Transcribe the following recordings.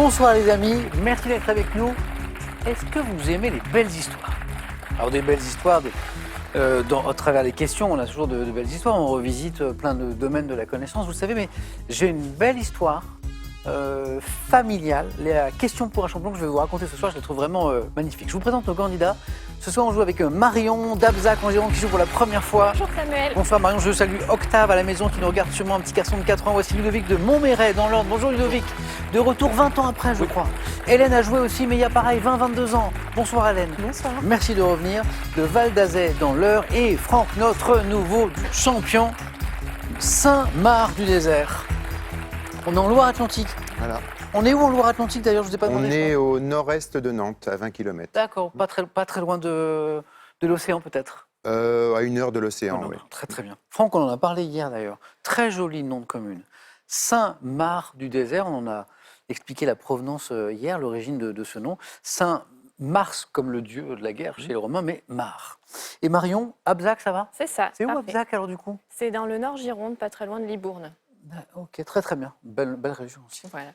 Bonsoir les amis, merci d'être avec nous. Est-ce que vous aimez les belles histoires? Alors des belles histoires, à travers les questions, on a toujours de belles histoires, on revisite plein de domaines de la connaissance, vous le savez, mais j'ai une belle histoire familiale, la question pour un champion que je vais vous raconter ce soir, je la trouve vraiment magnifique. Je vous présente nos candidats. Ce soir, on joue avec Marion d'Abzac en Gironde qui joue pour la première fois. Bonjour Samuel. Bonsoir Marion, je salue Octave à la maison qui nous regarde sûrement, un petit garçon de 4 ans. Voici Ludovic de Montméret dans l'Orne. Bonjour Ludovic, de retour 20 ans après je crois. Hélène a joué aussi mais il y a pareil 20-22 ans. Bonsoir Hélène. Bonsoir. Merci de revenir. De Val d'Azay dans l'Eure et Franck, notre nouveau champion, Saint-Marc-du-Désert. On est en Loire-Atlantique. Voilà. On est où en Loire-Atlantique d'ailleurs? Je vous ai pas On demandé. est au nord-est de Nantes, à 20 km. D'accord, pas très loin de l'océan peut-être. À 1 heure de l'océan, Non, oui. très très bien. Franck, on en a parlé hier d'ailleurs. Très joli nom de commune. Saint-Marc-du-Désert, on en a expliqué la provenance hier, l'origine de ce nom. Saint-Mars comme le dieu de la guerre chez les Romains, mais Mar. Et Marion, Abzac, ça va? C'est ça. C'est où parfait. Abzac alors du coup? C'est dans le nord Gironde, pas très loin de Libourne. Ok, très très bien. Belle région aussi. Voilà.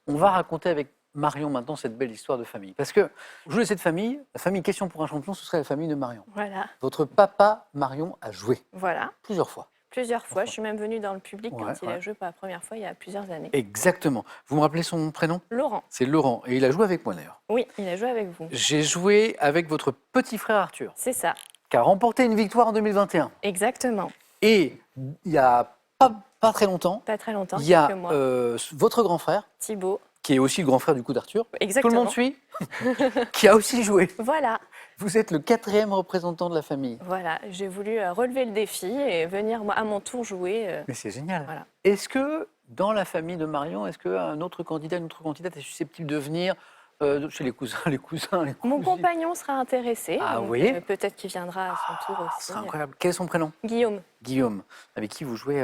On va raconter avec Marion maintenant cette belle histoire de famille. Parce que jouer cette famille, la famille Question pour un champion, ce serait la famille de Marion. Voilà. Votre papa, Marion, a joué Voilà. plusieurs fois. Plusieurs fois. Je suis même venue dans le public Ouais, quand il ouais. a joué pour la première fois il y a plusieurs années. Exactement. Vous me rappelez son prénom? Laurent. C'est Laurent. Et il a joué avec moi d'ailleurs. Oui, il a joué avec vous. J'ai joué avec votre petit frère Arthur, C'est ça. qui a remporté une victoire en 2021. Exactement. Et il y a pas très longtemps, Pas très longtemps. il y a quelques mois. votre grand frère, Thibaut. qui est aussi le grand frère du coup d'Arthur. Tout Exactement. le monde suit, qui a aussi joué. Voilà. Vous êtes le 4e représentant de la famille. Voilà. J'ai voulu relever le défi et venir moi, à mon tour jouer. Mais c'est génial. Voilà. Est-ce que dans la famille de Marion, est-ce qu'un autre candidat, une autre candidate est susceptible de venir chez les cousins, les cousines? Mon compagnon sera intéressé. Ah donc, oui. Peut-être qu'il viendra à son tour aussi. C'est incroyable. Quel est son prénom? Guillaume. Guillaume, avec qui vous jouez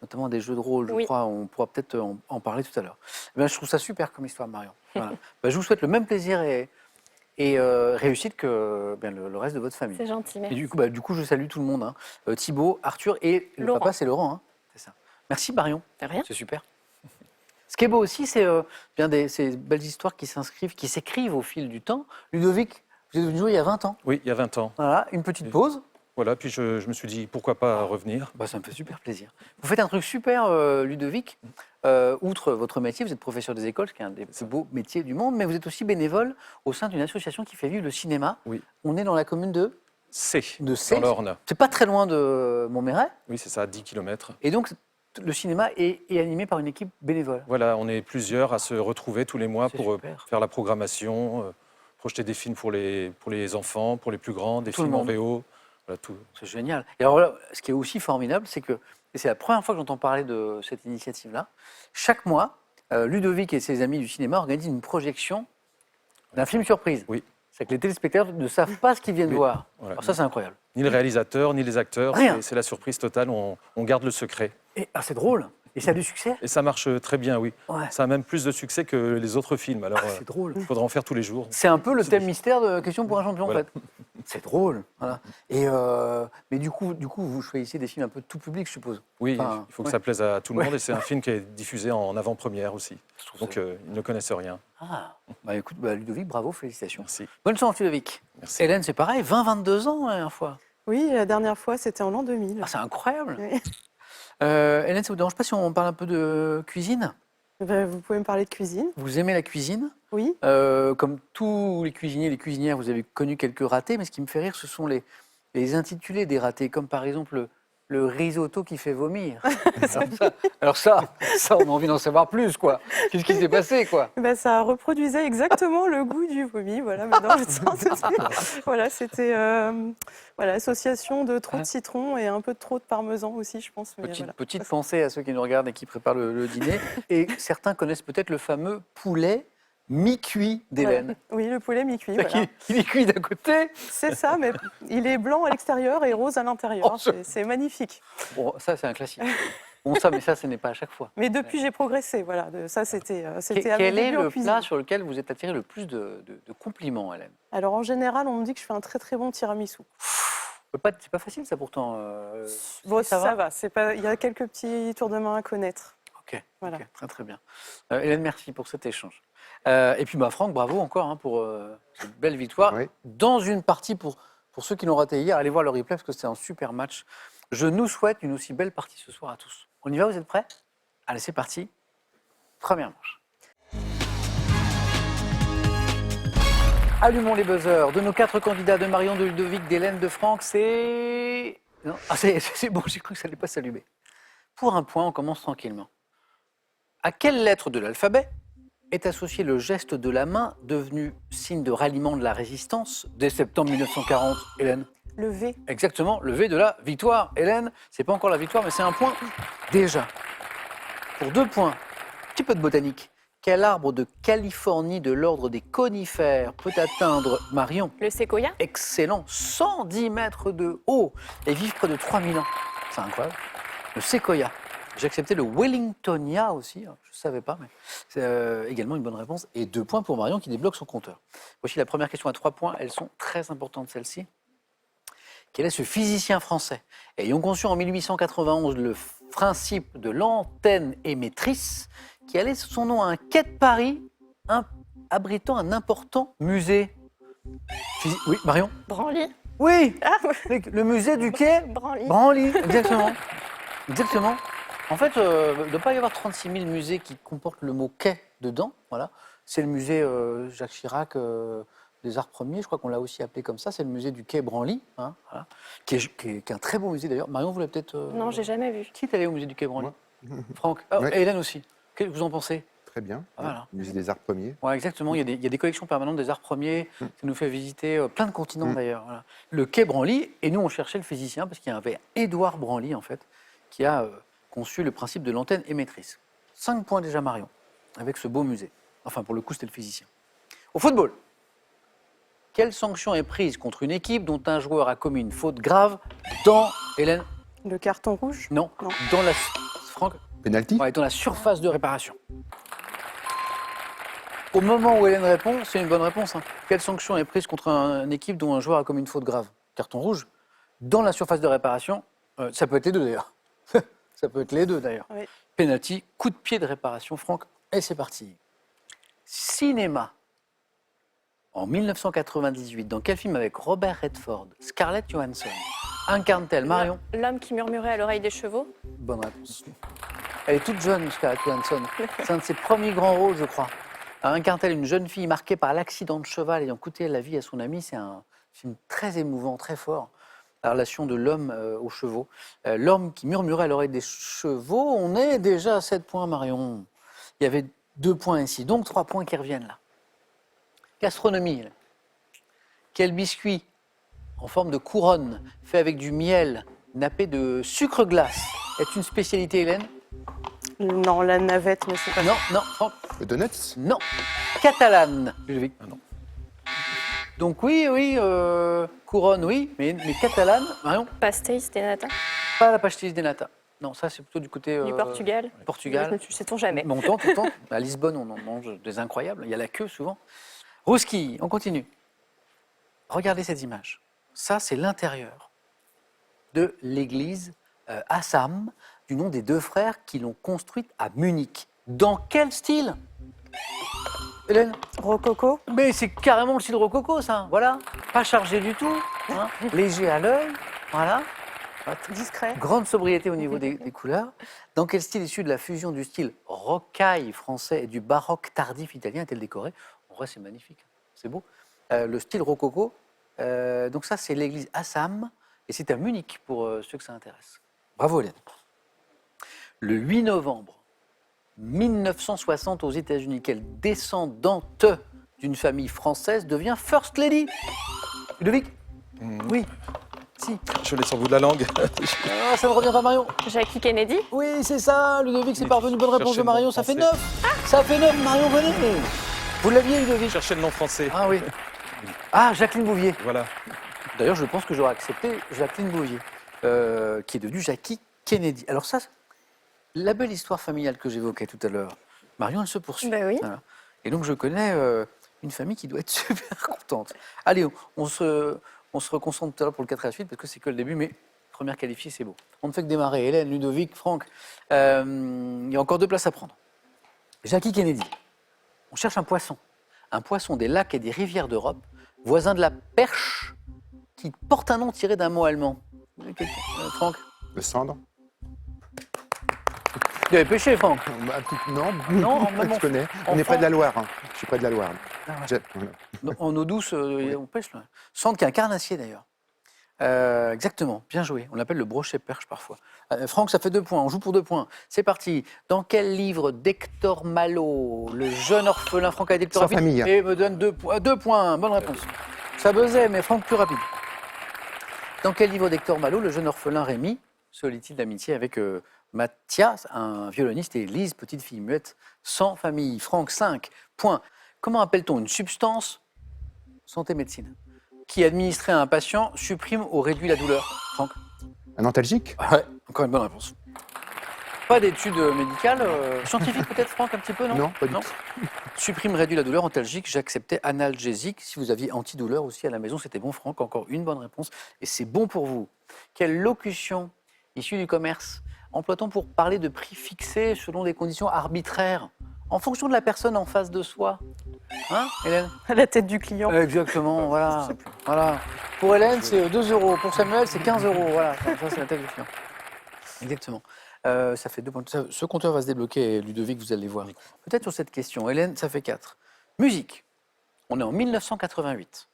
notamment à des jeux de rôle, je Oui. crois. On pourra peut-être en parler tout à l'heure. Eh bien, je trouve ça super comme histoire, Marion. Voilà. Ben, je vous souhaite le même plaisir et réussite que le reste de votre famille. C'est gentil, Et merci. du coup, je salue tout le monde. Hein. Thibaut, Arthur et le Laurent. papa, c'est Laurent. Hein. C'est ça. Merci, Marion. De rien. C'est super. Ce qui est beau aussi, c'est ces belles histoires qui s'inscrivent, qui s'écrivent au fil du temps. Ludovic, vous êtes venu jouer il y a 20 ans. Oui, il y a 20 ans. Voilà, une petite pause. Voilà, puis je me suis dit, pourquoi pas revenir. Bah, ça me fait super plaisir. Vous faites un truc super, Ludovic. Outre votre métier, vous êtes professeur des écoles, ce qui est un des plus beaux métiers du monde, mais vous êtes aussi bénévole au sein d'une association qui fait vivre le cinéma. Oui. On est dans la commune de C, De C. dans l'Orne. C'est pas très loin de Montméret. Oui, c'est ça, à 10 km. Et donc, le cinéma est animé par une équipe bénévole. Voilà, on est plusieurs à se retrouver tous les mois C'est pour super. faire la programmation, projeter des films pour les enfants, pour les plus grands, des Tout le films en monde. VO. Voilà, tout. C'est génial. Et alors là, ce qui est aussi formidable, c'est que, et c'est la première fois que j'entends parler de cette initiative-là, chaque mois, Ludovic et ses amis du cinéma organisent une projection d'un film surprise. Oui. C'est que les téléspectateurs ne savent pas ce qu'ils viennent Oui. voir. Voilà. Alors ça, c'est incroyable. Ni le réalisateur, ni les acteurs. Rien. C'est la surprise totale, on garde le secret. Et c'est drôle. Et ça a du succès. Et ça marche très bien, oui. Ouais. Ça a même plus de succès que les autres films. Alors, C'est drôle. il faudra en faire tous les jours. C'est un peu le thème mystère de Question pour un champion, Voilà. en fait. C'est drôle. Voilà. Et mais du coup, vous choisissez des films un peu tout public, je suppose. Oui, Enfin, il faut que ouais. ça plaise à tout le Ouais. monde. Et c'est un film qui est diffusé en avant-première aussi. Je trouve Donc, ça- ils ne connaissent rien. Ah, bah écoute, Ludovic, bravo, félicitations. Merci. Bonne chance, Ludovic. Merci. Hélène, c'est pareil, 20-22 ans la dernière fois. Oui, la dernière fois, c'était en l'an 2000. Ah, c'est incroyable. Oui. Hélène, ça vous dérange pas si on parle un peu de cuisine? Ben, vous pouvez me parler de cuisine? Vous aimez la cuisine? Oui. Comme tous les cuisiniers et les cuisinières, vous avez connu quelques ratés, mais ce qui me fait rire, ce sont les intitulés des ratés, comme par exemple le risotto qui fait vomir. alors ça, on a envie d'en savoir plus, quoi. Qu'est-ce qui s'est passé, quoi? Ben, ça reproduisait exactement le goût du vomi, voilà, mais dans le sens. Voilà, c'était voilà, association de trop de citron et un peu trop de parmesan aussi, je pense. Mais voilà. Petite pensée à ceux qui nous regardent et qui préparent le dîner. Et certains connaissent peut-être le fameux poulet mi-cuit d'Hélène. Ouais. Oui, le poulet mi-cuit. C'est-à-dire Voilà. qu'il est cuit d'un côté. C'est ça, mais il est blanc à l'extérieur et rose à l'intérieur. Oh, ce- C'est magnifique. Bon, ça, c'est un classique. Bon, ça, mais ça, ce n'est pas à chaque fois. Mais depuis, j'ai progressé. Voilà, ça, c'était à mes Quel est débuts en le cuisine. plat sur lequel vous êtes attiré le plus de compliments, Hélène? Alors, en général, on me dit que je fais un très très bon tiramisu. C'est pas facile, ça, pourtant. Bon, ça ça va. C'est pas. Il y a quelques petits tours de main à connaître. Ok, Voilà. ok, très très bien. Hélène, merci pour cet échange. Et puis Franck, bravo encore hein, pour cette belle victoire. Oui. Dans une partie, pour ceux qui l'ont raté hier, allez voir le replay parce que c'était un super match. Je nous souhaite une aussi belle partie ce soir à tous. On y va, vous êtes prêts? Allez, c'est parti. Première manche. Allumons les buzzers. De nos 4 candidats, de Marion, de Ludovic, d'Hélène, de Franck, c'est... Non. Ah, c'est bon, j'ai cru que ça n'allait pas s'allumer. Pour un point, on commence tranquillement. À quelle lettre de l'alphabet est associé le geste de la main devenu signe de ralliement de la résistance dès septembre 1940, Hélène? Le V. Exactement, le V de la victoire. Hélène, c'est pas encore la victoire, mais c'est un point déjà. Pour 2 points, petit peu de botanique. Quel arbre de Californie de l'ordre des conifères peut atteindre, Marion? Le séquoia. Excellent, 110 mètres de haut et vivent près de 3000 ans. C'est incroyable. Le séquoia. J'ai accepté le Wellingtonia aussi, je ne savais pas, mais c'est également une bonne réponse. Et 2 points pour Marion qui débloque son compteur. Voici la première question à 3 points, elles sont très importantes celles-ci. Quel est ce physicien français ayant conçu en 1891 le principe de l'antenne émettrice qui allait sous son nom à un quai de Paris abritant un important musée? Oui, Marion? Branly. Oui, Ah, ouais. le musée du quai Branly. Branly, exactement. Exactement. En fait, il ne doit pas y avoir 36 000 musées qui comportent le mot quai dedans. Voilà. C'est le musée Jacques Chirac des Arts Premiers, je crois qu'on l'a aussi appelé comme ça. C'est le musée du quai Branly, hein, voilà. qui est un très beau musée d'ailleurs. Marion, vous l'avez peut-être. Non, j'ai jamais vu. Qui est allé au musée du quai Branly? Moi. Franck. Ouais. Et Hélène aussi. Qu'est-ce que vous en pensez? Très bien. Voilà. Musée des Arts Premiers. Ouais, exactement. Il y a des collections permanentes des arts premiers. Ça nous fait visiter plein de continents d'ailleurs. Voilà. Le quai Branly, et nous on cherchait le physicien parce qu'il y avait Édouard Branly en fait, qui a conçu le principe de l'antenne émettrice. 5 points déjà Marion, avec ce beau musée. Enfin pour le coup c'était le physicien. Au football, quelle sanction est prise contre une équipe dont un joueur a commis une faute grave dans, Hélène? Le carton rouge. Non, Non. dans la... Franck? Penalty. Ouais, dans la surface de réparation. Au moment où Hélène répond, c'est une bonne réponse. Hein. Quelle sanction est prise contre une équipe dont un joueur a commis une faute grave? Carton rouge. Dans la surface de réparation, ça peut être les deux d'ailleurs. Ça peut être les deux d'ailleurs. Oui. Penalty, coup de pied de réparation, Franck, et c'est parti. Cinéma. En 1998, dans quel film avec Robert Redford, Scarlett Johansson incarne-t-elle, Marion? L'homme qui murmurait à l'oreille des chevaux. Bonne réponse. Elle est toute jeune, Scarlett Johansson. C'est un de ses premiers grands rôles, je crois. Incarne-t-elle une jeune fille marquée par l'accident de cheval ayant coûté la vie à son ami? C'est un film très émouvant, très fort. La relation de l'homme aux chevaux. L'homme qui murmurait à l'oreille des chevaux, on est déjà à 7 points, Marion. Il y avait 2 points ici, donc 3 points qui reviennent là. Gastronomie. Quel biscuit en forme de couronne, fait avec du miel, nappé de sucre glace, est une spécialité, Hélène? Non, la navette, mais c'est pas Non, non, Franck. Le donuts. Non. Catalane, Ludovic. Ah non. Donc oui, couronne, oui, mais catalane, Marion, Pastéis de nata. pas la pastis de nata. Non, ça c'est plutôt du côté Du Portugal. Portugal. Sait-on jamais. Mais on tente, on tente. À Lisbonne, on en mange des incroyables. Il y a la queue souvent. Rouski, on continue. Regardez cette image. Ça, c'est l'intérieur de l'église Assam, du nom des 2 frères qui l'ont construite à Munich. Dans quel style, Hélène? rococo. Mais c'est carrément le style rococo, ça. Voilà. Pas chargé du tout. Hein. Léger à l'œil. Voilà. Discret. Grande sobriété au niveau des couleurs. Dans quel style issu de la fusion du style rocaille français et du baroque tardif italien est-elle décorée? En vrai, c'est magnifique. C'est beau. Le style rococo. Donc ça, c'est l'église Assam. Et c'est à Munich pour ceux que ça intéresse. Bravo, Hélène. Le 8 novembre 1960 aux États-Unis, quelle descendante d'une famille française devient First Lady? Ludovic? Oui. Si. Je l'ai sur le bout de la langue. Ah, ça ne revient pas, Marion. Jackie Kennedy. Oui, c'est ça, Ludovic, c'est Mais parvenu. Bonne réponse de cherchez le Marion, nom ça fait français. 9. Ça fait 9, Marion, venez. Vous l'aviez, Ludovic? Cherchez le nom français. Ah oui. Ah, Jacqueline Bouvier. Voilà. D'ailleurs, je pense que j'aurais accepté Jacqueline Bouvier, qui est devenue Jackie Kennedy. Alors ça, la belle histoire familiale que j'évoquais tout à l'heure, Marion, elle se poursuit. Ben oui. Voilà. Et donc, je connais une famille qui doit être super contente. Allez, on se reconcentre tout à l'heure pour le 4 à la suite, parce que c'est que le début, mais première qualifiée, c'est beau. On ne fait que démarrer. Hélène, Ludovic, Franck, il y a encore 2 places à prendre. Jackie Kennedy. On cherche un poisson. Un poisson des lacs et des rivières d'Europe, voisin de la perche, qui porte un nom tiré d'un mot allemand. Franck? Le cendre. Vous avez pêché, Franck? Non, Non, je connais. On enfant. est près de la Loire. Hein. Je suis près de la Loire. Ah ouais. Voilà. En eau douce, on pêche là. Cendre qui est un carnassier d'ailleurs. Exactement, bien joué. On l'appelle le brochet-perche parfois. Franck, ça fait 2 points. On joue pour 2 points. C'est parti. Dans quel livre d'Hector Malot, le jeune orphelin, Franck a été le plus Sans rapide famille. et me donne 2 points. 2 points, bonne réponse. Ça buzzait, mais Franck plus rapide. Dans quel livre d'Hector Malot, le jeune orphelin Rémi se lie-t-il d'amitié avec Mathias, un violoniste, et Lise, petite fille muette, sans famille? Franck, 5 points. Comment appelle-t-on une substance, santé médecine, qui administrée à un patient supprime ou réduit la douleur? Franck? Un antalgique. Ouais, encore une bonne réponse. Pas d'études médicales, scientifiques peut-être, Franck, un petit peu, non? Non, pas du tout. Supprime, réduit la douleur, antalgique, j'acceptais analgésique. Si vous aviez antidouleur aussi à la maison, c'était bon, Franck. Encore une bonne réponse. Et c'est bon pour vous. Quelle locution issue du commerce emploie-t-on pour parler de prix fixés selon des conditions arbitraires, en fonction de la personne en face de soi? Hein, Hélène? À la tête du client. Exactement, voilà. Voilà. Pour Hélène, c'est 2 euros. Pour Samuel, c'est 15 euros. Voilà, ça, c'est la tête du client. Exactement. Ça fait 2 points. Ce compteur va se débloquer, Ludovic, vous allez voir. Peut-être sur cette question. Hélène, ça fait 4. Musique. On est en 1988.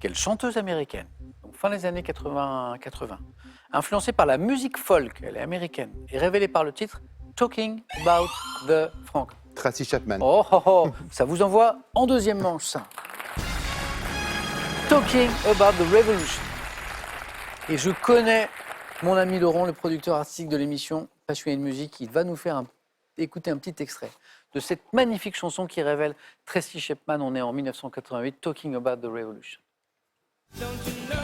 Quelle chanteuse américaine, donc fin des années 80, influencée par la musique folk, elle est américaine, et révélée par le titre Talking About the Frank. Tracy Chapman. Oh, oh, oh, ça vous envoie en 2e manche, ça. Talking About the Revolution. Et je connais mon ami Laurent, le producteur artistique de l'émission Passionné de musique. Il va nous faire écouter un petit extrait de cette magnifique chanson qui révèle Tracy Chapman. On est en 1988, Talking About the Revolution. Don't you know,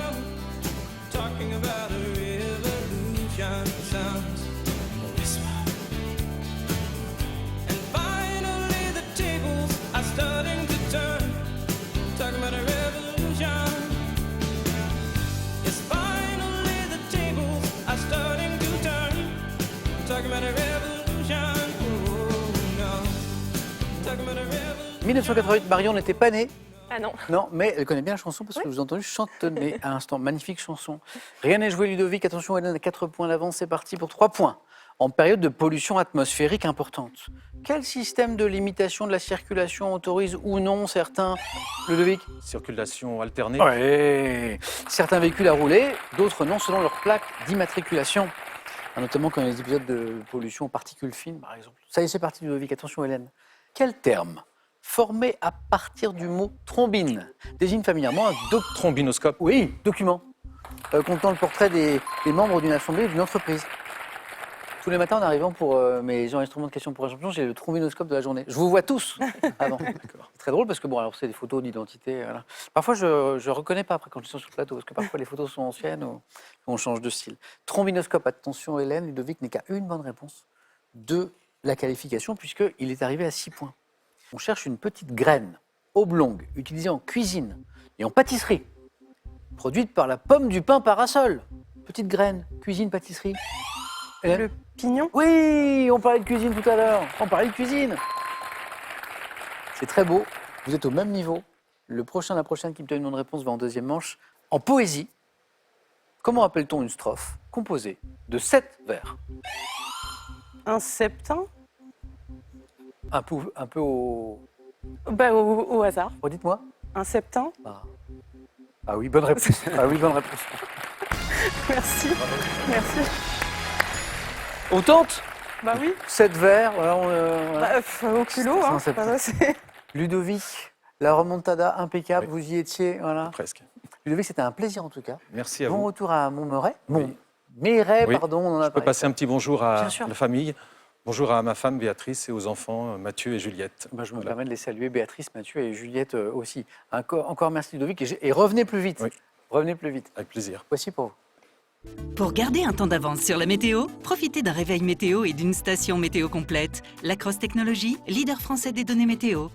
talking about a revolution sounds a whisper. And finally the tables are starting to turn. Talking about a revolution. Yes, finally the tables are starting to turn. Talking about a revolution. Oh no. Talking about a revolution. 1988, Marion n'était pas née. Ah non. Non, mais elle connaît bien la chanson parce que je vous ai entendu chantonner à l'instant. Magnifique chanson. Rien n'est joué, Ludovic. Attention, Hélène a 4 points d'avance. C'est parti pour 3 points. En période de pollution atmosphérique importante, quel système de limitation de la circulation autorise ou non certains, Ludovic? Circulation alternée. Oui. Certains véhicules à rouler, d'autres non, selon leur plaque d'immatriculation. Notamment quand il y a des épisodes de pollution aux particules fines, par exemple. Ça y est, c'est parti, Ludovic. Attention, Hélène. Quel terme, formé à partir du mot thrombine, désigne familièrement un Trombinoscope. oui, document contenant le portrait des membres d'une assemblée ou d'une entreprise. Tous les matins, en arrivant pour mes enregistrements de questions pour un champion, j'ai le trombinoscope de la journée. Je vous vois tous avant. C'est très drôle parce que, bon, alors c'est des photos d'identité. Voilà. Parfois, je ne reconnais pas après quand je suis sur le plateau parce que parfois les photos sont anciennes ou on change de style. Trombinoscope, attention Hélène, Ludovic n'est qu'à une bonne réponse de la qualification puisqu'il est arrivé à 6 points. On cherche une petite graine oblongue utilisée en cuisine et en pâtisserie, produite par la pomme du pin parasol. Petite graine, cuisine, pâtisserie. Hélène? Le pignon. Oui, on parlait de cuisine tout à l'heure. On parlait de cuisine. C'est très beau. Vous êtes au même niveau. La prochaine qui me donne une bonne réponse va en 2e manche. En poésie, comment appelle-t-on une strophe composée de 7 vers? Un septin. Un peu au... Bah, au hasard. Redites-moi. Un septin. Ah oui, bonne réponse. Ah oui, bonne réponse. Merci. Merci. On tente? Bah oui. 7 vers. Voilà, Au culot, C'est un hein. septin. Voilà, c'est- Ludovic, la remontada impeccable. Oui. Vous y étiez. Voilà. Presque. Ludovic, c'était un plaisir en tout cas. Merci à Bon vous. retour à Montmirail. Oui. Montmirail, Oui. pardon, on en a Je peux parlé. passer un petit bonjour à Bien sûr. la famille. Bonjour à ma femme Béatrice et aux enfants Mathieu et Juliette. Bah, je me Voilà. permets de les saluer, Béatrice, Mathieu et Juliette aussi. Encore merci Ludovic et revenez plus vite. Oui. Revenez plus vite. Avec plaisir. Voici pour vous. Pour garder un temps d'avance sur la météo, profitez d'un réveil météo et d'une station météo complète. Lacrosse Technologies, leader français des données météo.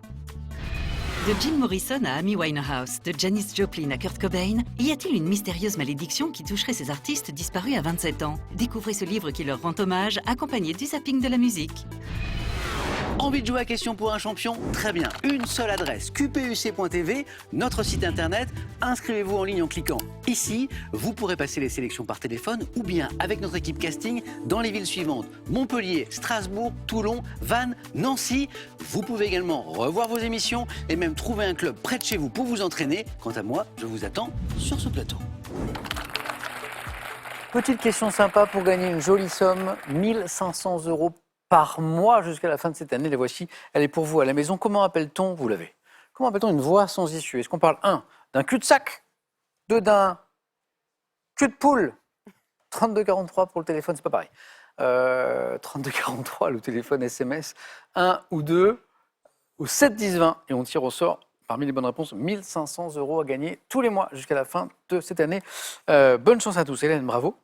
De Jim Morrison à Amy Winehouse, de Janis Joplin à Kurt Cobain, y a-t-il une mystérieuse malédiction qui toucherait ces artistes disparus à 27 ans? Découvrez ce livre qui leur rend hommage, accompagné du zapping de la musique. Envie de jouer à Question pour un champion? Très bien. Une seule adresse, qpuc.tv, notre site internet. Inscrivez-vous en ligne en cliquant ici. Vous pourrez passer les sélections par téléphone ou bien avec notre équipe casting dans les villes suivantes: Montpellier, Strasbourg, Toulon, Vannes, Nancy. Vous pouvez également revoir vos émissions et même trouver un club près de chez vous pour vous entraîner. Quant à moi, je vous attends sur ce plateau. Petite question sympa pour gagner une jolie somme, 1 500 € par mois jusqu'à la fin de cette année. La voici, elle est pour vous à la maison. Comment appelle-t-on, vous l'avez, comment appelle-t-on une voie sans issue? Est-ce qu'on parle 1 d'un cul-de-sac, 2 d'un cul de poule? 3243 pour le téléphone, c'est pas pareil. 3243 le téléphone SMS, 1 ou 2 au 7 10 20 et on tire au sort parmi les bonnes réponses 1 500 € à gagner tous les mois jusqu'à la fin de cette année. Bonne chance à tous. Hélène, bravo.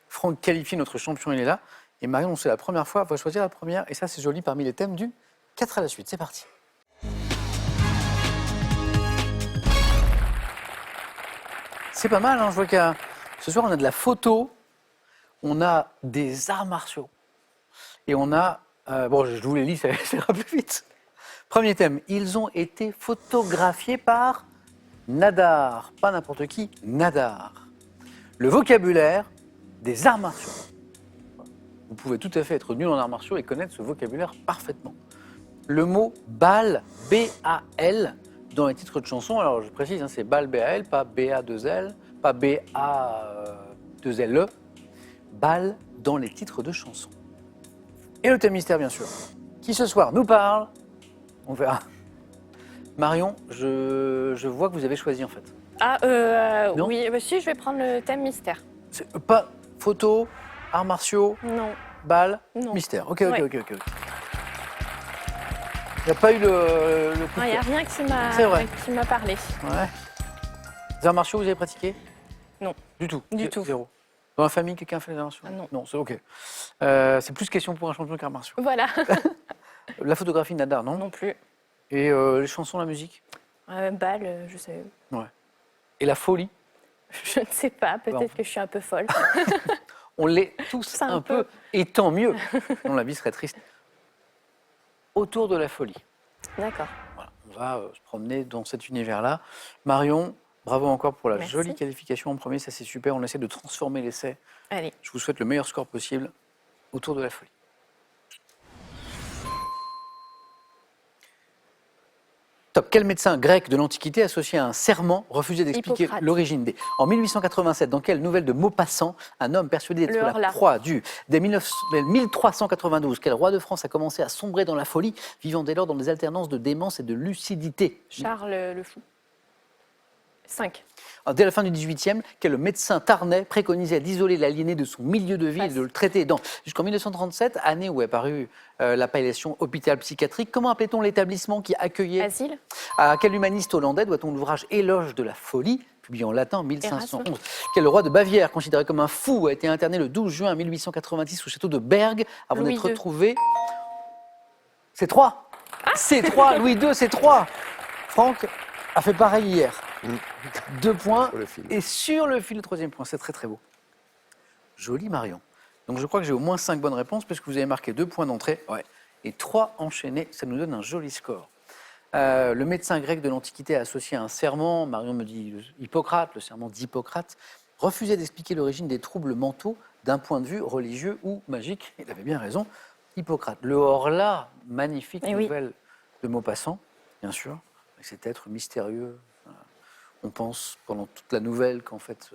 Franck qualifie notre champion, il est là. Et Marion, c'est la première fois, elle va choisir la première. Et ça, c'est joli parmi les thèmes du 4 à la suite. C'est parti. C'est pas mal, hein, je vois ce soir, on a de la photo, on a des arts martiaux. Et on a... bon, je vous les lis, ça ira plus vite. Premier thème, ils ont été photographiés par Nadar. Pas n'importe qui, Nadar. Le vocabulaire des arts martiaux. Vous pouvez tout à fait être nul en arts martiaux et connaître ce vocabulaire parfaitement. Le mot bal, B-A-L, dans les titres de chansons, alors je précise, hein, c'est bal, B-A-L, pas B-A-2-L, pas B-A-2-L-E, bal dans les titres de chansons. Et le thème mystère, bien sûr, qui ce soir nous parle, on verra. Marion, je vois que vous avez choisi en fait. Non. Oui, bah, si, je vais prendre le thème mystère. Pas photo, arts martiaux, Non. bal, Non. mystère. Ok. Ouais. Il n'y a pas eu le coup Il de n'y a cœur. rien qui m'a parlé. Ouais. Les arts martiaux, vous avez pratiqué? Non. Du tout? Du tout. Zéro. Dans la famille, quelqu'un fait les arts martiaux? Ah, non. Non, c'est ok. C'est plus question pour un champion qu'arts martiaux. Voilà. La photographie, Nadar, non? Non plus. Et les chansons, la musique? Balle, je sais. Ouais. Et la folie? Je ne sais pas, peut-être Bon. que je suis un peu folle. On l'est tous C'est un un peu, peu. et tant mieux. Non, la vie serait triste. Autour de la folie. D'accord. Voilà, on va se promener dans cet univers-là. Marion, bravo encore pour la Merci. jolie qualification en premier, ça c'est super. On essaie de transformer l'essai. Allez. Je vous souhaite le meilleur score possible autour de la folie. Top. Quel médecin grec de l'Antiquité associé à un serment refusait d'expliquer Hippocrate. l'origine des... En 1887, dans quelle nouvelle de Maupassant, un homme persuadé d'être Le la Horla. proie du... Dès 1392, quel roi de France a commencé à sombrer dans la folie, vivant dès lors dans des alternances de démence et de lucidité? Charles le Fou. 5. Alors, dès la fin du XVIIIe, quel médecin tarnais préconisait d'isoler l'aliéné de son milieu de vie et de le traiter dans... Jusqu'en 1937, année où est apparue l'appellation hôpital psychiatrique, comment appelait-on l'établissement qui accueillait... Asile. À quel humaniste hollandais doit-on l'ouvrage Éloge de la folie, publié en latin en 1511? Erasme. Quel roi de Bavière, considéré comme un fou, a été interné le 12 juin 1890 au château de Berg avant Louis d'être II. retrouvé? C'est 3. C'est 3, Louis II, c'est 3. Franck a fait pareil hier. 2 points. Sur le fil. Et sur le fil, le 3e point. C'est très très beau. Joli Marion. Donc je crois que j'ai au moins 5 bonnes réponses puisque vous avez marqué 2 points d'entrée. Ouais. Et 3 enchaînés. Ça nous donne un joli score. Le médecin grec de l'Antiquité a associé à un serment, Marion me dit Hippocrate, le serment d'Hippocrate, refusait d'expliquer l'origine des troubles mentaux d'un point de vue religieux ou magique. Il avait bien raison, Hippocrate. Le Horla, magnifique Eh oui. nouvelle de Maupassant, bien sûr, avec cet être mystérieux. On pense pendant toute la nouvelle qu'en fait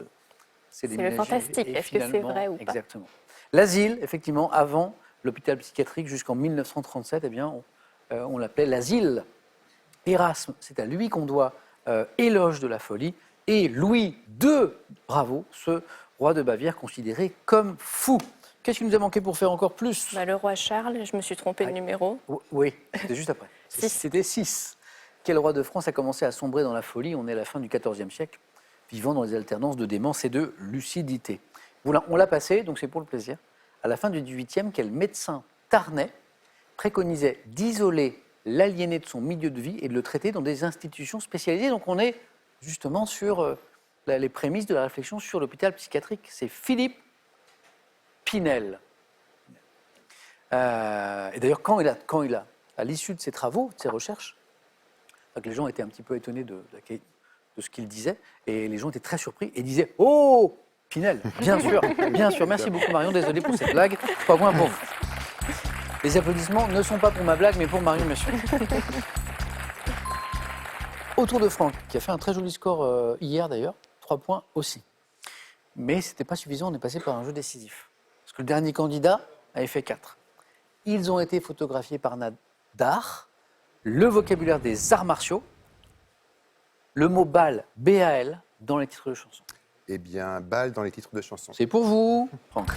c'est C'est le déménagé. fantastique. Et Est-ce que c'est finalement, vrai ou pas? Exactement. L'asile, effectivement, avant l'hôpital psychiatrique jusqu'en 1937, eh bien, on l'appelait l'asile. Erasme, c'est à lui qu'on doit Éloge de la folie. Et Louis II, bravo, ce roi de Bavière considéré comme fou. Qu'est-ce qui nous a manqué pour faire encore plus? Bah, le roi Charles, je me suis trompée de numéro. Oui, c'était juste après. Six. C'était 6. Quel roi de France a commencé à sombrer dans la folie? On est à la fin du XIVe siècle, vivant dans les alternances de démence et de lucidité. Voilà, on l'a passé, donc c'est pour le plaisir. À la fin du XVIIIe, quel médecin tarnais préconisait d'isoler l'aliéner de son milieu de vie et de le traiter dans des institutions spécialisées. Donc on est justement sur les prémices de la réflexion sur l'hôpital psychiatrique. C'est Philippe Pinel. Et d'ailleurs, quand il a, à l'issue de ses travaux, de ses recherches, que les gens étaient un petit peu étonnés de ce qu'il disait, et les gens étaient très surpris et disaient « Oh, Pinel, bien sûr, bien sûr. Merci beaucoup Marion, désolé pour cette blague. 3 points pour vous. » Les applaudissements ne sont pas pour ma blague, mais pour Marion, bien sûr. Autour de Franck, qui a fait un très joli score hier d'ailleurs, 3 points aussi. Mais ce n'était pas suffisant, on est passé par un jeu décisif. Parce que le dernier candidat avait fait 4. Ils ont été photographiés par Nadar, le vocabulaire des arts martiaux, le mot bal, B-A-L, dans les titres de chansons. Eh bien, balle dans les titres de chansons. C'est pour vous, Franck.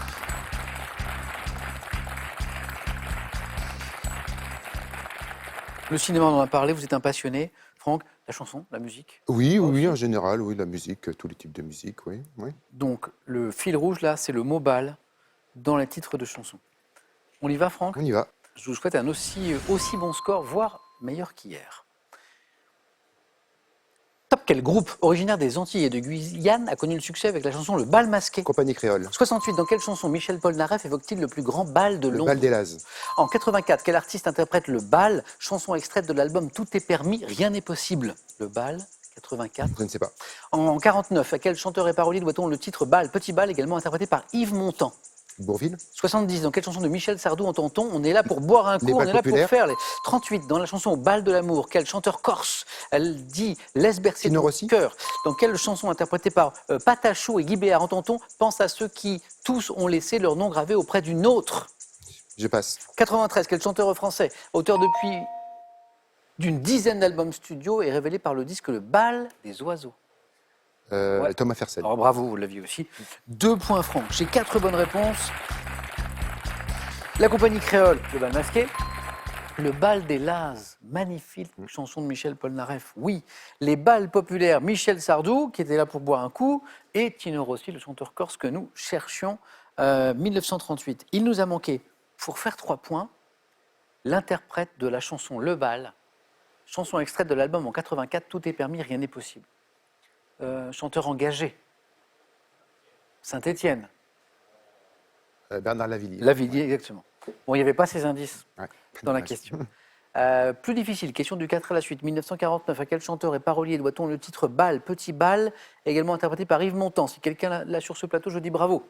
Le cinéma, on en a parlé, vous êtes un passionné. Franck, la chanson, la musique. Oui, oui, en général, oui, la musique, tous les types de musique, oui. oui. Donc, le fil rouge, là, c'est le mot bal dans les titres de chansons. On y va, Franck? On y va. Je vous souhaite un aussi bon score, voire meilleur qu'hier. Top, quel groupe originaire des Antilles et de Guyane a connu le succès avec la chanson Le Bal Masqué? Compagnie créole. 68, dans quelle chanson Michel Polnareff évoque-t-il le plus grand bal de Le Londres? bal des Lazes. En 84, quel artiste interprète Le Bal, chanson extraite de l'album Tout est permis, rien n'est possible? Le Bal, 84. Je ne sais pas. En 49, à quel chanteur et parolier doit-on le titre Bal, Petit Bal, également interprété par Yves Montand? Bourville. 70, dans quelle chanson de Michel Sardou entend-on On est là pour boire un coup, Les on bals est là pour populaires. faire les... 38, dans la chanson Bal de l'amour, quel chanteur corse elle dit Laisse bercer Tino ton Rossi. cœur? Dans quelle chanson interprétée par Patachou et Guy Béard entend-on Pense à ceux qui tous ont laissé leur nom gravé auprès d'une autre? Je passe. 93, quel chanteur français, auteur depuis d'une dizaine d'albums studio, est révélé par le disque Le Bal des oiseaux? Ouais. Thomas Fersen. Alors bravo, vous l'aviez aussi. 2 points francs. J'ai 4 bonnes réponses. La compagnie créole, Le Bal Masqué. Le Bal des Lazes, magnifique chanson de Michel Polnareff, oui. Les bals populaires, Michel Sardou, qui était là pour boire un coup, et Tino Rossi, le chanteur corse que nous cherchions, 1938. Il nous a manqué, pour faire 3 points, l'interprète de la chanson Le Bal, chanson extraite de l'album en 84, Tout est permis, rien n'est possible. Chanteur engagé. Saint-Étienne. Bernard Lavilliers. Lavilliers, exactement. Bon, il n'y avait pas ces indices Ouais. dans la Dommage. question. Plus difficile, question du 4 à la suite. 1949, à quel chanteur et parolier doit-on le titre Bal, Petit Bal, également interprété par Yves Montand? Si quelqu'un l'a sur ce plateau, je dis bravo.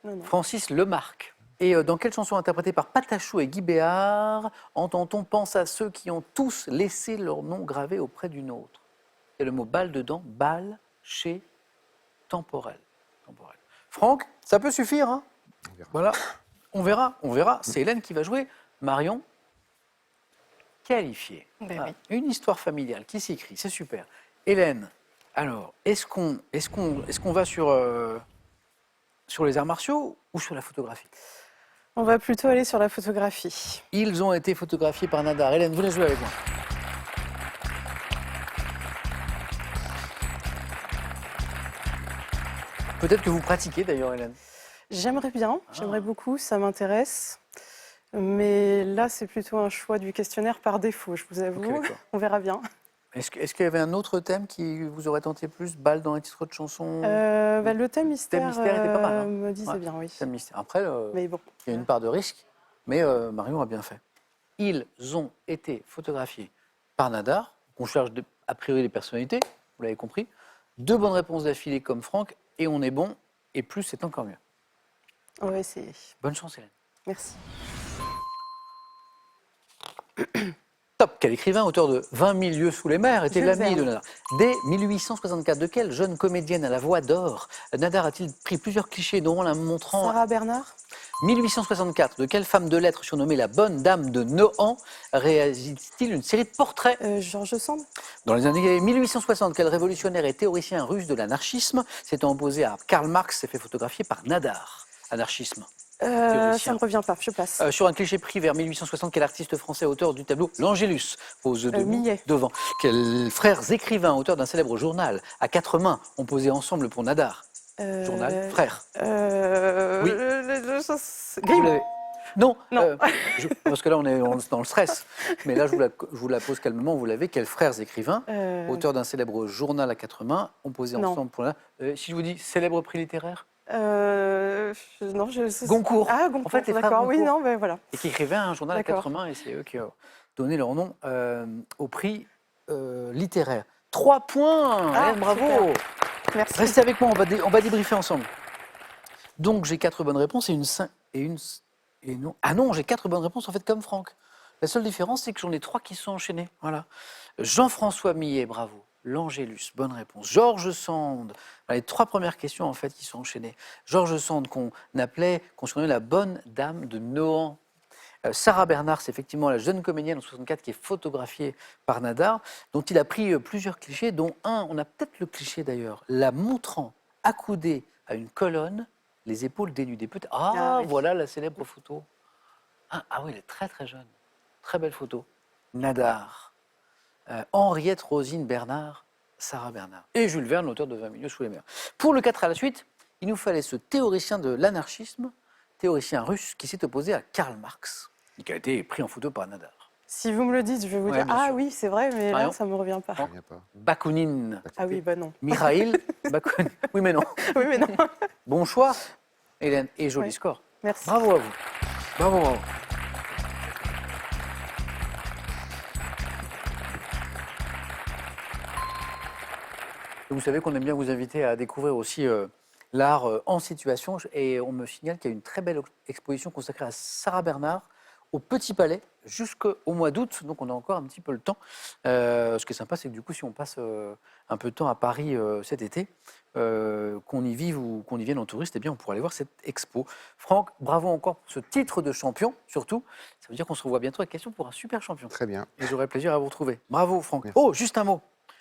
Non, non. Francis Lemarque. Et dans quelle chanson interprétée par Patachou et Guy Béard entend-on Pense à ceux qui ont tous laissé leur nom gravé auprès d'une autre? Il y a le mot bal dedans, bal, chez, temporel. Franck, ça peut suffire, hein? On verra. Voilà, on verra. C'est Hélène qui va jouer. Marion, qualifiée. Ben Ah, oui. une histoire familiale qui s'écrit, c'est super. Hélène, alors, est-ce qu'on va sur les arts martiaux ou sur la photographie? On va plutôt aller sur la photographie. Ils ont été photographiés par Nadar. Hélène, vous voulez jouer avec moi? Peut-être que vous pratiquez d'ailleurs, Hélène. J'aimerais bien, j'aimerais beaucoup, ça m'intéresse. Mais là, c'est plutôt un choix du questionnaire par défaut, je vous avoue. Ok, d'accord. On verra bien. Est-ce qu'il y avait un autre thème qui vous aurait tenté plus? Balle dans les titres de chansons? Le thème mystère, mystère était pas mal, hein. me disait Ouais. bien, oui. Thème mystère. Après, Mais bon, il y a une part de risque, mais Marion a bien fait. Ils ont été photographiés par Nadar. On cherche a priori les personnalités, vous l'avez compris. 2 bonnes réponses d'affilée comme Franck, et on est bon, et plus c'est encore mieux. on va essayer. Bonne chance, Hélène. Merci. Top, quel écrivain, auteur de 20 000 lieues sous les mers, était Jules l'ami Verne. de Nadar. Dès 1864, de quelle jeune comédienne à la voix d'or Nadar a-t-il pris plusieurs clichés, dont la montrant... Sarah Bernard 1864, de quelle femme de lettres surnommée la bonne dame de Nohant réalise-t-il une série de portraits? Georges Sand Dans les années 1860, quel révolutionnaire et théoricien russe de l'anarchisme s'étant opposé à Karl Marx s'est fait photographier par Nadar? Anarchisme. Ça Théoricien. ne me revient pas, je passe. Sur un cliché pris vers 1860, quel artiste français auteur du tableau L'Angélus pose debout Millet. devant? Quels frères écrivains auteurs d'un célèbre journal à 4 mains ont posé ensemble pour Nadar? Journal, frère. Oui. Vous Grimm. l'avez. Non, Non. parce que là, on est dans le stress. Mais là, je vous la pose calmement. Vous l'avez. Quels frères écrivains, auteurs d'un célèbre journal à 4 mains, ont posé Non. ensemble pour la... si je vous dis célèbre prix littéraire Non, je... Goncourt. Ah, Goncourt, En fait, les frères d'accord. Oui, Goncourt. non, ben voilà. Et qui écrivaient un journal à D'accord. 4 mains. Et c'est eux qui ont donné leur nom au prix littéraire. 3 points. Ah, Hélène, bravo. super. Merci. Restez avec moi, on va débriefer ensemble. Donc j'ai 4 bonnes réponses et non. Ah non, j'ai 4 bonnes réponses en fait comme Franck. La seule différence, c'est que j'en ai 3 qui sont enchaînés. Voilà. Jean-François Millet, bravo. L'Angélus, bonne réponse. Georges Sand, les 3 premières questions en fait qui sont enchaînées. Georges Sand qu'on surnommait la bonne dame de Nohant. Sarah Bernard, c'est effectivement la jeune comédienne en 64 qui est photographiée par Nadar, dont il a pris plusieurs clichés, dont un, on a peut-être le cliché d'ailleurs, la montrant accoudée à une colonne, les épaules dénudées. Ah oui. Voilà la célèbre photo. Ah oui, elle est très très jeune. Très belle photo. Nadar, Henriette Rosine Bernard, Sarah Bernard. Et Jules Verne, l'auteur de 20 milieux sous les mers. Pour le 4 à la suite, il nous fallait ce théoricien de l'anarchisme, théoricien russe qui s'est opposé à Karl Marx, et qui a été pris en photo par Nadar. Si vous me le dites, je vais vous Ouais, dire, bien ah sûr. oui, c'est vrai, mais Marion là, ça ne me revient pas. Il y a pas. Bakounine. Ah oui, bah non. Mikhail Bakounine. Oui, mais non. Oui, mais non. Bon choix, Hélène, et joli Oui. score. Merci. Bravo à vous. Bravo, bravo. Vous savez qu'on aime bien vous inviter à découvrir aussi l'art en situation. Et on me signale qu'il y a une très belle exposition consacrée à Sarah Bernard au Petit Palais jusqu'au mois d'août. Donc on a encore un petit peu le temps. Ce qui est sympa, c'est que du coup, si on passe un peu de temps à Paris cet été, qu'on y vive ou qu'on y vienne en touriste, eh bien, on pourra aller voir cette expo. Franck, bravo encore pour ce titre de champion, surtout. Ça veut dire qu'on se revoit bientôt avec question pour un super champion. Très bien. Et j'aurai plaisir à vous retrouver. Bravo, Franck. Merci. Oh, juste un mot.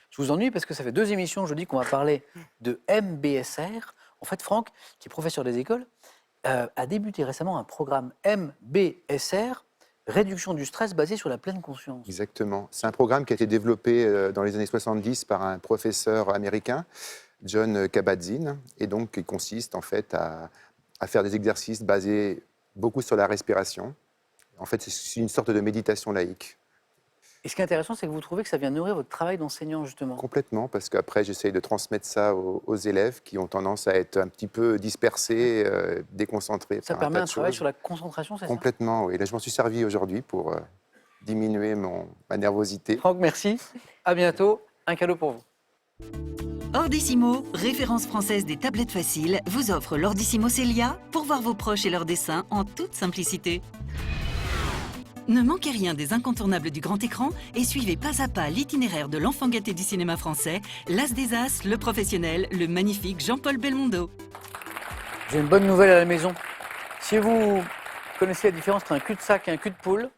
Je vous ennuie parce que ça fait 2 émissions, je dis qu'on va parler de MBSR. En fait, Franck, qui est professeur des écoles, a débuté récemment un programme MBSR, réduction du stress basé sur la pleine conscience. Exactement. C'est un programme qui a été développé dans les années 70 par un professeur américain, John Kabat-Zinn, et donc qui consiste en fait à faire des exercices basés beaucoup sur la respiration. En fait, c'est une sorte de méditation laïque. Et ce qui est intéressant, c'est que vous trouvez que ça vient nourrir votre travail d'enseignant, justement. Complètement, parce qu'après, j'essaye de transmettre ça aux élèves qui ont tendance à être un petit peu dispersés, déconcentrés. Ça par permet tas un de travail choses. sur la concentration, c'est ça? Complètement, oui. Là, je m'en suis servi aujourd'hui pour diminuer ma nervosité. Franck, merci. À bientôt. Un cadeau pour vous. Ordissimo, référence française des tablettes faciles, vous offre l'Ordissimo Celia pour voir vos proches et leurs dessins en toute simplicité. Ne manquez rien des incontournables du grand écran et suivez pas à pas l'itinéraire de l'enfant gâté du cinéma français, l'as des as, le professionnel, le magnifique Jean-Paul Belmondo. J'ai une bonne nouvelle à la maison. Si vous connaissez la différence entre un cul-de-sac et un cul-de-poule,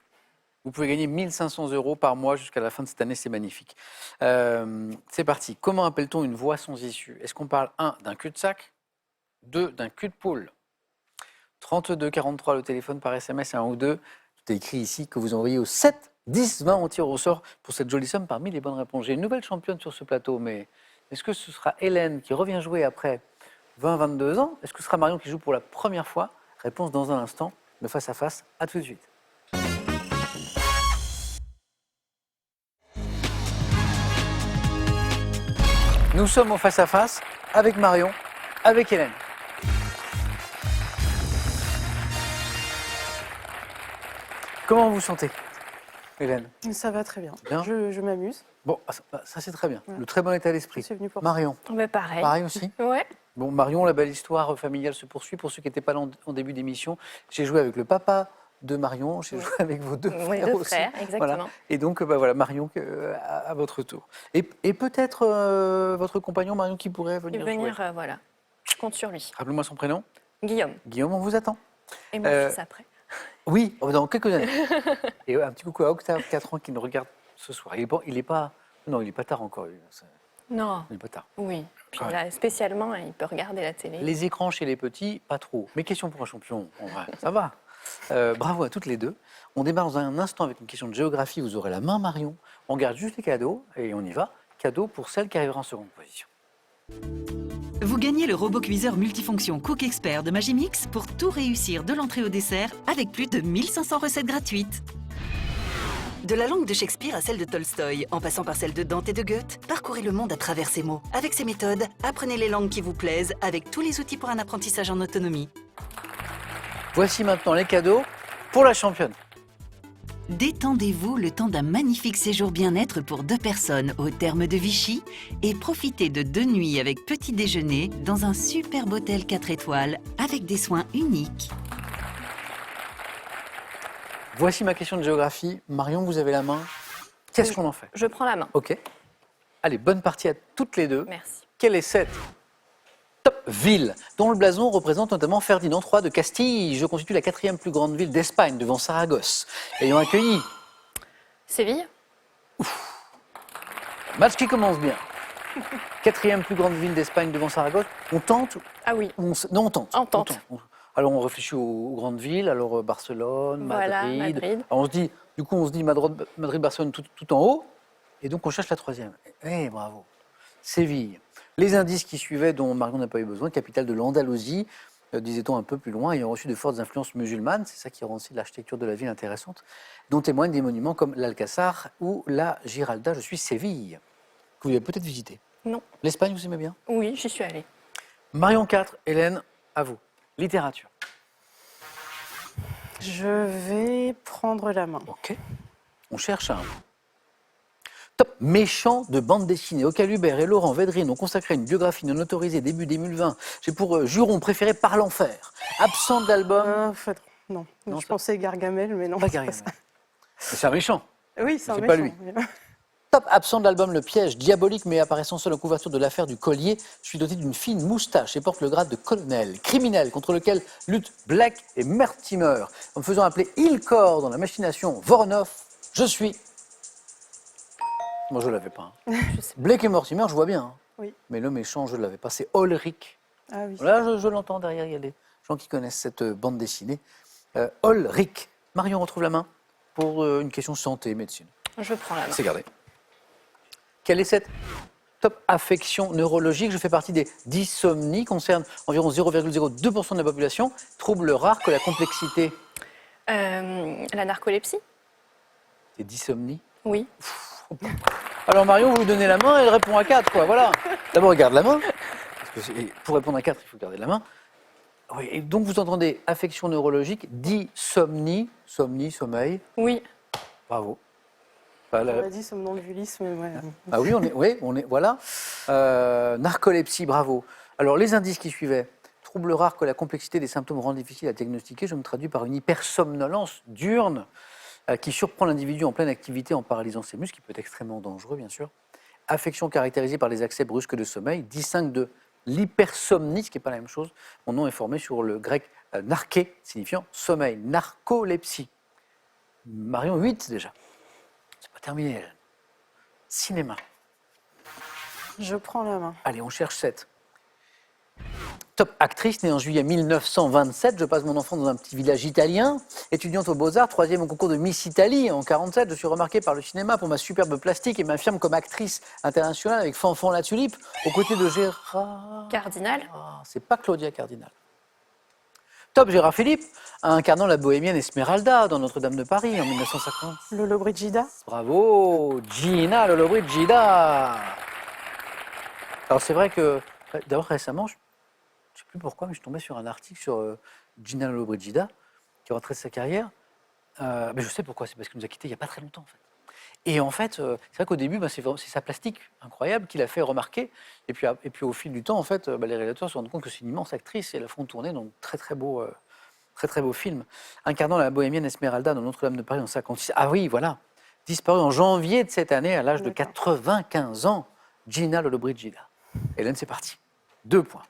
vous pouvez gagner 1 500 € par mois jusqu'à la fin de cette année, c'est magnifique. C'est parti. Comment appelle-t-on une voie sans issue? Est-ce qu'on parle 1 d'un cul-de-sac, 2 d'un cul-de-poule? 32 43 le téléphone par SMS, 1 ou 2. Tout est écrit ici que vous envoyez au 7 10 20, on tire au sort pour cette jolie somme parmi les bonnes réponses. J'ai une nouvelle championne sur ce plateau, mais est-ce que ce sera Hélène qui revient jouer après 20-22 ans? Est-ce que ce sera Marion qui joue pour la première fois? Réponse dans un instant, le face à face, à tout de suite. Nous sommes au face à face avec Marion, avec Hélène. Comment vous vous sentez, Hélène? Ça va très bien. Bien. Je m'amuse. Bon, ça c'est très bien. Ouais. Le très bon état Je d'esprit. suis venue pour Marion, Mais pareil. pareil aussi. Ouais. Bon, Marion, la belle histoire familiale se poursuit. Pour ceux qui n'étaient pas là en début d'émission, j'ai joué avec le papa de Marion, j'ai Oui. joué avec vos 2 Oui, frères 2 aussi. frères, exactement. Voilà. Et donc, voilà, Marion, à votre tour. Et peut-être votre compagnon, Marion, qui pourrait Et venir, venir, jouer. voilà. Je compte sur lui. Rappelez-moi son prénom. Guillaume. Guillaume, on vous attend. Et mon Euh, fils après. Oui, dans quelques années. Et un petit coucou à Octave, 4 ans, qui nous regarde ce soir. Il est pas tard encore. Non, Il est pas tard. oui. Puis Ouais. là, spécialement, il peut regarder la télé. Les écrans chez les petits, pas trop. Mais question pour un champion, en vrai, ça va. Bravo à toutes les deux. On démarre dans un instant avec une question de géographie. Vous aurez la main, Marion. On garde juste les cadeaux et on y va. Cadeau pour celle qui arrivera en seconde position. Vous gagnez le robot cuiseur multifonction Cook Expert de Magimix pour tout réussir de l'entrée au dessert avec plus de 1500 recettes gratuites. De la langue de Shakespeare à celle de Tolstoï, en passant par celle de Dante et de Goethe, parcourez le monde à travers ces mots. Avec ces méthodes, apprenez les langues qui vous plaisent avec tous les outils pour un apprentissage en autonomie. Voici maintenant les cadeaux pour la championne. Détendez-vous le temps d'un magnifique séjour bien-être pour 2 personnes au terme de Vichy et profitez de 2 nuits avec petit déjeuner dans un superbe hôtel 4 étoiles avec des soins uniques. Voici ma question de géographie. Marion, vous avez la main. Qu'est-ce qu'on en fait? Je prends la main. Ok. Allez, bonne partie à toutes les deux. Merci. Quelle est cette top ville dont le blason représente notamment Ferdinand III de Castille? Je constitue la 4e plus grande ville d'Espagne devant Saragosse, ayant accueilli. Séville? Match qui commence bien. 4e plus grande ville d'Espagne devant Saragosse. On tente Ah oui. Non, on tente. On tente. Alors on réfléchit aux grandes villes. Alors Barcelone, Voilà, Madrid. Madrid. Alors, on se dit Madrid, Barcelone tout en haut. Et donc on cherche la 3e. Eh, bravo. Séville. Les indices qui suivaient, dont Marion n'a pas eu besoin, capitale de l'Andalousie, disait-on un peu plus loin, ayant reçu de fortes influences musulmanes, c'est ça qui rend aussi l'architecture de la ville intéressante, dont témoignent des monuments comme l'Alcazar ou la Giralda. Je suis Séville, que vous avez peut-être visité. Non. L'Espagne, vous aimez bien? Oui, j'y suis allée. Marion 4, Hélène, à vous. Littérature. Je vais prendre la main. Ok. On cherche un. Top méchant de bande dessinée, auquel Hubert et Laurent Védrine ont consacré une biographie non autorisée début 2020. J'ai pour juron préféré Par l'enfer. Absent de l'album. Non, Non, je pensais Gargamel, mais non. Pas c'est Gargamel. ça. Mais c'est un méchant. Oui, c'est un C'est méchant. pas lui. Top absent de l'album Le Piège, diabolique mais apparaissant seul en couverture de l'affaire du collier, je suis doté d'une fine moustache et porte le grade de colonel, criminel contre lequel luttent Black et Mortimer. En me faisant appeler Ilcor dans la machination Voronov, je suis... Moi je l'avais pas. Hein. Blake et Mortimer, je vois bien. Hein. Oui. Mais le méchant, je ne l'avais pas. C'est Ulrich. Ah oui. Là, je l'entends derrière, il y a des gens qui connaissent cette bande dessinée. Ulrich. Marion retrouve la main pour une question santé et médecine. Je prends la main. C'est gardé. Quelle est cette top affection neurologique? Je fais partie des dysomnies, concerne environ 0,02% de la population. Trouble rare que la complexité. La narcolepsie? Des dysomnies. Oui. Alors Marion, vous lui donnez la main, elle répond à 4, quoi, voilà. D'abord, regarde la main. Parce que pour répondre à 4, il faut garder la main. Oui, et donc vous entendez affection neurologique, dysomnie, sommeil. Oui. Bravo. On a dit somnambulisme, ouais. Ah oui, voilà. Narcolepsie, bravo. Alors, les indices qui suivaient. Trouble rare que la complexité des symptômes rend difficile à diagnostiquer. Je me traduis par une hypersomnolence diurne qui surprend l'individu en pleine activité en paralysant ses muscles, qui peut être extrêmement dangereux, bien sûr. Affection caractérisée par les accès brusques de sommeil. Distingue de l'hypersomnie, ce qui n'est pas la même chose. Mon nom est formé sur le grec narké, signifiant sommeil. Narcolepsie. Marion, 8 déjà. C'est pas terminé, Hélène. Cinéma. Je prends la main. Allez, on cherche 7. Top actrice, née en juillet 1927. Je passe mon enfance dans un petit village italien. Étudiante aux Beaux-Arts, 3e au concours de Miss Italie en 1947. Je suis remarquée par le cinéma pour ma superbe plastique et m'affirme comme actrice internationale avec Fanfan la Tulipe, aux côtés de Gérard... Cardinal? Ah, c'est pas Claudia Cardinal. Top Gérard Philippe, incarnant la bohémienne Esmeralda dans Notre-Dame de Paris en 1950. Lollobrigida. Bravo, Gina Lollobrigida. Alors c'est vrai que, d'abord récemment, je ne sais plus pourquoi, mais je tombais sur un article sur Gina Lollobrigida, qui a retraité sa carrière. Mais je sais pourquoi, c'est parce qu'elle nous a quittés il n'y a pas très longtemps en fait. Et en fait, c'est vrai qu'au début, c'est sa plastique incroyable qui l'a fait remarquer. Et puis au fil du temps, en fait, les réalisateurs se rendent compte que c'est une immense actrice et la font tourner dans de très très beaux films. Incarnant la bohémienne Esmeralda dans Notre-Dame de Paris en 1956. Ah oui, voilà. Disparue en janvier de cette année à l'âge de 95 ans, Gina Lollobrigida. Hélène, c'est parti. 2 points.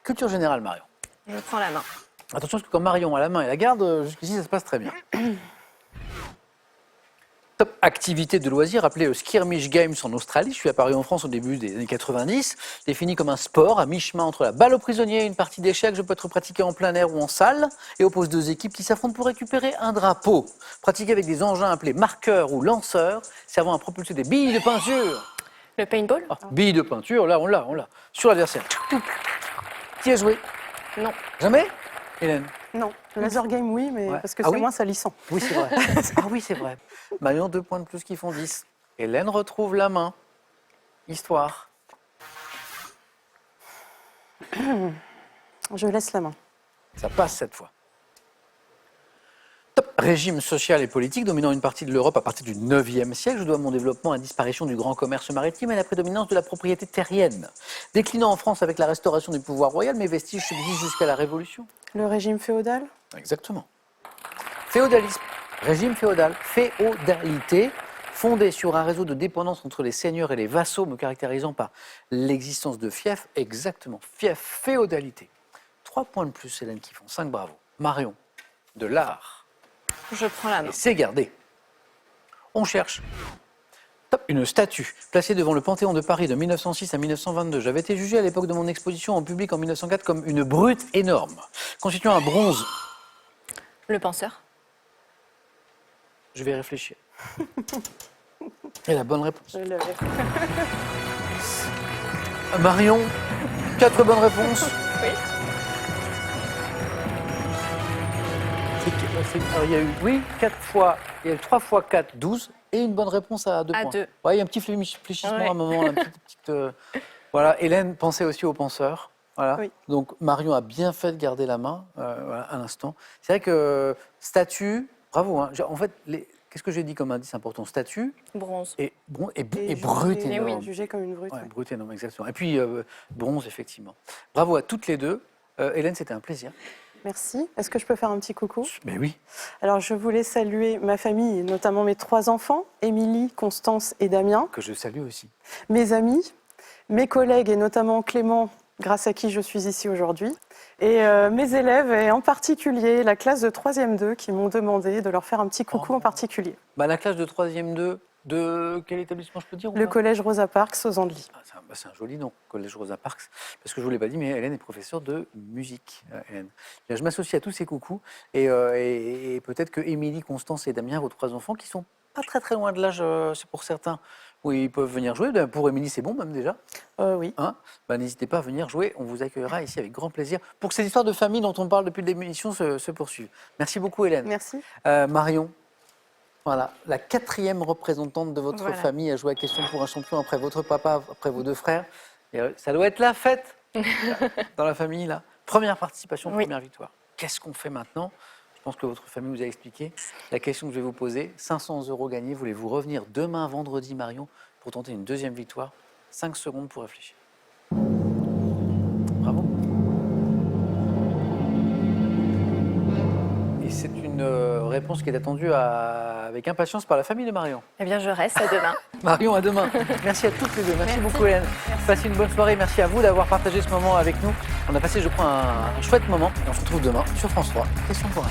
Culture générale, Marion. Je prends la main. Attention, parce que quand Marion a la main et la garde, jusqu'ici, ça se passe très bien. Top activité de loisir appelée le Skirmish Games en Australie. Je suis apparu en France au début des années 90. Défini comme un sport à mi-chemin entre la balle aux prisonniers et une partie d'échecs. Je peux être pratiqué en plein air ou en salle et oppose 2 équipes qui s'affrontent pour récupérer un drapeau. Pratiqué avec des engins appelés marqueurs ou lanceurs, servant à propulser des billes de peinture. Le paintball? Ah, bille de peinture, là, on l'a. Sur l'adversaire. Qui a joué? Non. Jamais? Hélène? Non, le laser game, oui, mais Ouais. parce que Ah c'est oui moins salissant. Oui, c'est vrai. Ah oui, c'est vrai. Marion, 2 points de plus qui font 10. Hélène retrouve la main. Histoire. Je laisse la main. Ça passe cette fois. Top. Régime social et politique dominant une partie de l'Europe à partir du 9e siècle, je dois mon développement à la disparition du grand commerce maritime et à la prédominance de la propriété terrienne. Déclinant en France avec la restauration du pouvoir royal, mes vestiges subsistent jusqu'à la Révolution. Le régime féodal? Exactement. Féodalisme, régime féodal, féodalité, fondé sur un réseau de dépendance entre les seigneurs et les vassaux, me caractérisant par l'existence de fiefs. Exactement, fief, féodalité. 3 points de plus, Hélène, qui font 5, bravo. Marion, de l'art. Je prends la main. Et c'est gardé. On cherche. Top. Une statue placée devant le Panthéon de Paris de 1906 à 1922. J'avais été jugé à l'époque de mon exposition en public en 1904 comme une brute énorme, constituant un bronze. Le penseur? Je vais réfléchir. Et la bonne réponse. Je l'avais. Marion, 4 bonnes réponses. Oui. Alors, il y a eu, oui, 4 fois, il y a eu 3 fois 4, 12, et une bonne réponse à 2 À points. 2. Ouais, il y a un petit fléchissement Ouais. à un moment, là, une petite, voilà, Hélène pensait aussi aux penseurs. Voilà. Oui. Donc Marion a bien fait de garder la main voilà, à l'instant. C'est vrai que statue, bravo. Hein, en fait, qu'est-ce que j'ai dit comme indice important? Statue Bronze. et Et brute jugé- énorme. oui, jugé comme une brute. Ouais, ouais. brute énorme, exactement. Et puis bronze, effectivement. Bravo à toutes les deux. Hélène, c'était un plaisir. Merci. Est-ce que je peux faire un petit coucou? Mais oui. Alors, je voulais saluer ma famille, et notamment mes 3 enfants, Émilie, Constance et Damien, Que je salue aussi. mes amis, mes collègues et notamment Clément, grâce à qui je suis ici aujourd'hui, et mes élèves, et en particulier la classe de 3e 2 qui m'ont demandé de leur faire un petit coucou Oh. en particulier. Bah, la classe de 3e 2, de quel établissement je peux dire ou Le pas collège Rosa Parks aux Andelys. Ah, c'est un joli nom, Collège Rosa Parks, parce que je ne vous l'ai pas dit, mais Hélène est professeure de musique. Hélène. Bien, je m'associe à tous ces coucous, et peut-être que Émilie, Constance et Damien, vos 3 enfants, qui sont pas très très loin de l'âge, c'est pour certains, où ils peuvent venir jouer. Ben, pour Émilie, c'est bon même déjà. Oui. Hein, ben, n'hésitez pas à venir jouer, on vous accueillera ici avec grand plaisir pour que ces histoires de famille dont on parle depuis le début de l'émission se poursuivent. Merci beaucoup Hélène. Merci. Marion, voilà, la 4e représentante de votre Voilà. famille a joué à Question pour un champion après votre papa, après vos 2 frères. Et, ça doit être la fête dans la famille là. Première participation, Oui. première victoire. Qu'est-ce qu'on fait maintenant? Je pense que votre famille vous a expliqué. La question que je vais vous poser, 500 € gagnés. Voulez-vous revenir demain vendredi, Marion, pour tenter une 2e victoire? 5 secondes pour réfléchir. Bravo. Et c'est une réponse qui est attendue avec impatience par la famille de Marion. Eh bien, je reste à demain. Marion, à demain. Merci à toutes les deux. Merci beaucoup, Hélène. Passez une bonne soirée. Merci à vous d'avoir partagé ce moment avec nous. On a passé, je crois, un chouette moment. Et on se retrouve demain sur France 3. Question pour un.